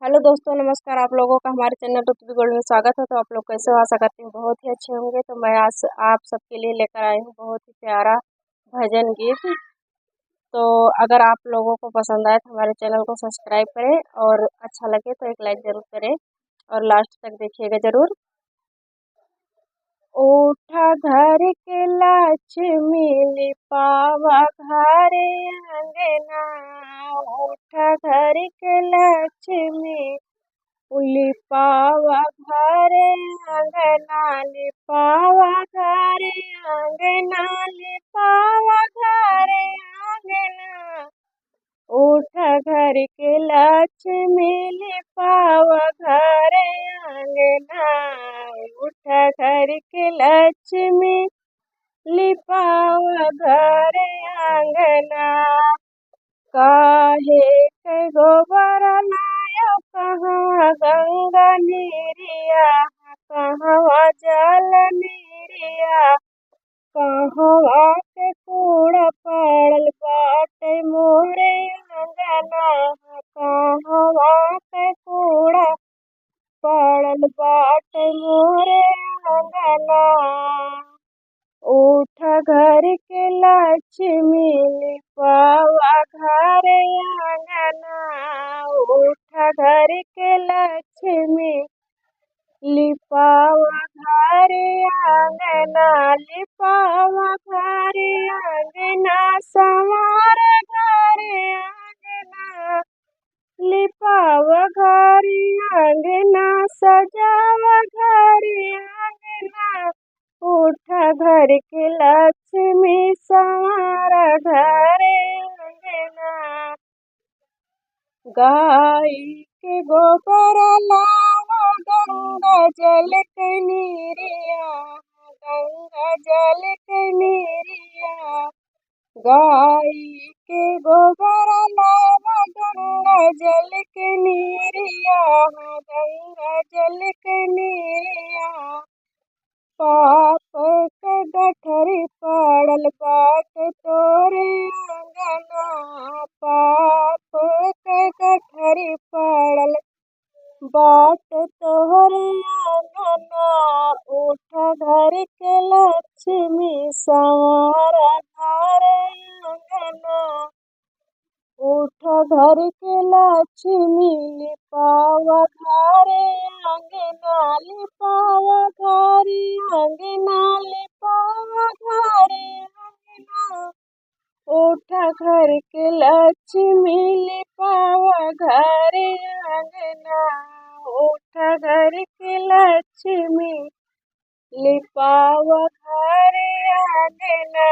Hello दोस्तों, नमस्कार। आप लोगों का हमारे चैनल टुटवी गोल्ड में स्वागत है। तो आप लोग कैसे हो? आशा करती हूँ बहुत ही अच्छे होंगे। तो मैं आज आप सबके लिए लेकर आई हूँ बहुत ही प्यारा भजन गीत। तो अगर आप लोगों को पसंद आए तो हमारे चैनल को सब्सक्राइब करें, और अच्छा लगे तो एक लाइक ज़रूर करें, और लास्ट तक देखिएगा ज़रूर। ओठा घर के लक्ष्मी लिपावा घरे अंगना, ओठा घर के लक्ष्मी लिपावा घरे अंगना, लिपावा घरे अंगना, लिपावा घरे अंगना। उठ घर के लक्ष्मी लिपावा घरे अंगना, उठ घर के लक्ष्मी लिपावा घरे अंगना। काहे के गोबर लायो कहवा गंगा नीरिया, कहवा जल नीरिया, कहवा के कूड़ा पड़ल बाटे मोरे अंगना, कहवा के कूड़ा पड़ल बाटे मोरे अंगना। उठ घर के लक्ष्मी लिपावा घरे अंगना, उठ घर के लक्ष्मी लिपावा घरे अंगना, लिपावा घरे अंगना, संवार घरे अंगना, लिपावा घरे अंगना, सजावा घरे अंगना। उठ घर के लक्ष्मी संवार घरे अंगना। गाय के गोबर लावा गंगा जल के नीरिया, गंगा जल के नीरिया। गाय के गोबर लावा गंगा जल के नीरिया, गंगा जल के नीरिया। पाप के गठरी पड़ल बाट तोरे अंगना, पाप के गठरी पड़ल बाट तोरे अंगना। उठ घर के लक्ष्मी संवार घरे अंगना, उठ घर के लक्ष्मी लिपावा घरे अंगना, लिपावा घरे अंगना, लिपावा घरे अंगना। उठ घर के लक्ष्मी लिपावा घरे अंगना, उठ घर के लक्ष्मी लिपावा घरे अंगना।